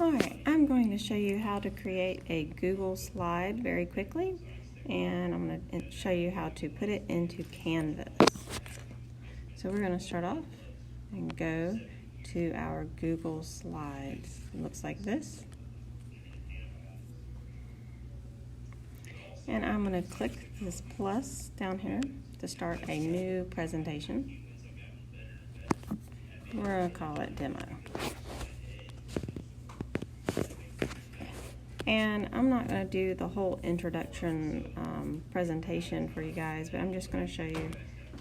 Alright, I'm going to show you how to create a Google slide very quickly, and I'm going to show you how to put it into Canvas. So we're going to start off and go to our Google Slides. It looks like this. And I'm going to click this plus down here to start a new presentation. We're going to call it Demo. And I'm not going to do the whole introduction presentation for you guys, but I'm just going to show you.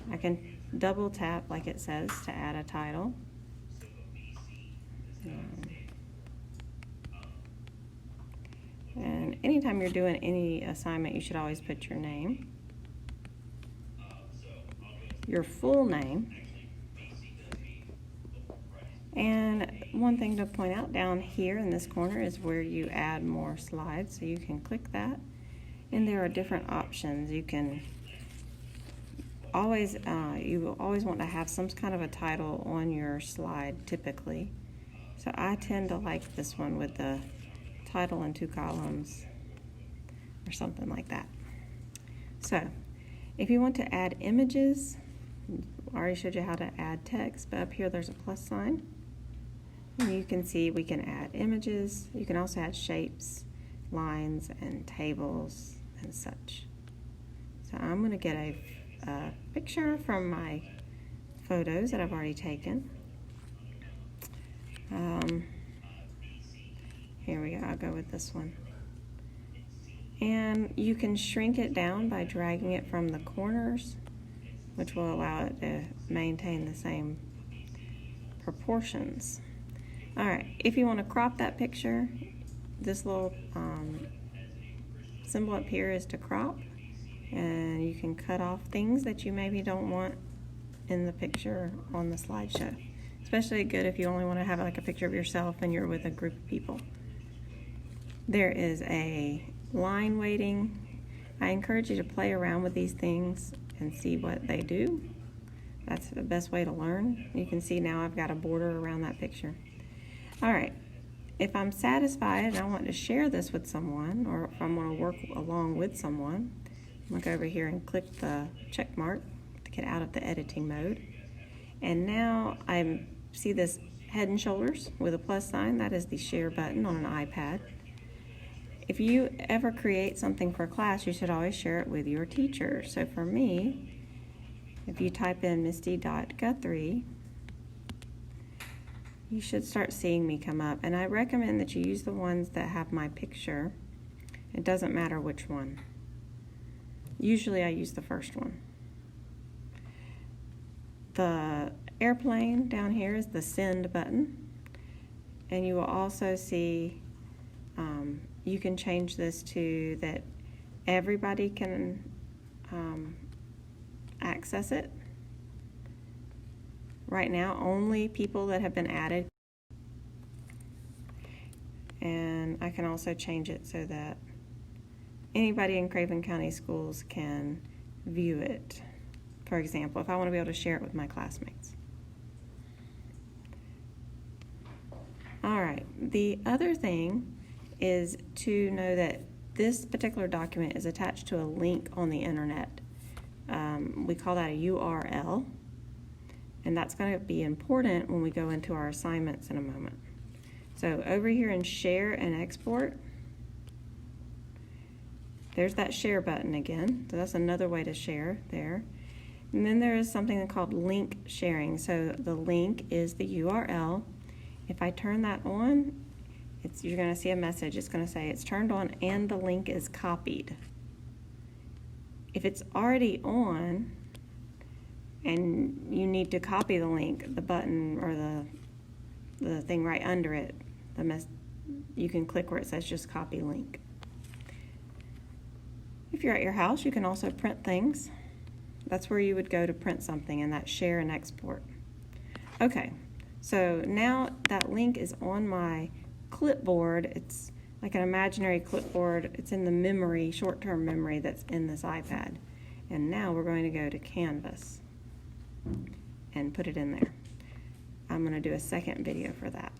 I can double tap like it says to add a title. And anytime you're doing any assignment, you should always put your name, your full name. And one thing to point out down here in this corner is where you add more slides. So you can click that, and there are different options. You can always, you will always want to have some kind of a title on your slide typically. So I tend to like this one with the title in 2 columns or something like that. So if you want to add images, I already showed you how to add text, but up here there's a plus sign. And you can see we can add images. You can also add shapes, lines, and tables and such. So I'm going to get a picture from my photos that I've already taken. Here we go, I'll go with this one. And you can shrink it down by dragging it from the corners, which will allow it to maintain the same proportions. Alright, if you want to crop that picture, this little symbol up here is to crop, and you can cut off things that you maybe don't want in the picture on the slideshow. Especially good if you only want to have like a picture of yourself and you're with a group of people. There is a line weighting. I encourage you to play around with these things and see what they do. That's the best way to learn. You can see now I've got a border around that picture. Alright, if I'm satisfied and I want to share this with someone, or if I want to work along with someone, I'm going to go over here and click the check mark to get out of the editing mode. And now I see this head and shoulders with a plus sign. That is the share button on an iPad. If you ever create something for class, you should always share it with your teacher. So for me, if you type in misty.guthrie, you should start seeing me come up. And I recommend that you use the ones that have my picture. It doesn't matter which one. Usually I use the first one. The airplane down here is the send button. And you will also see you can change this to that everybody can access it. Right now, only people that have been added. And I can also change it so that anybody in Craven County Schools can view it. For example, if I want to be able to share it with my classmates. Alright, the other thing is to know that this particular document is attached to a link on the internet. We call that a URL. And that's going to be important when we go into our assignments in a moment. So over here in Share and Export, there's that share button again. So that's another way to share there. And then there is something called link sharing. So the link is the URL. If I turn that on, you're going to see a message. It's going to say it's turned on and the link is copied. If it's already on, and you need to copy the link, the button or the thing right under it, you can click where it says just copy link. If you're at your house, you can also print things. That's where you would go to print something, in that share and export. Okay, so now that link is on my clipboard. It's like an imaginary clipboard. It's in the memory, short-term memory that's in this iPad. And now we're going to go to Canvas and put it in there. I'm going to do a second video for that.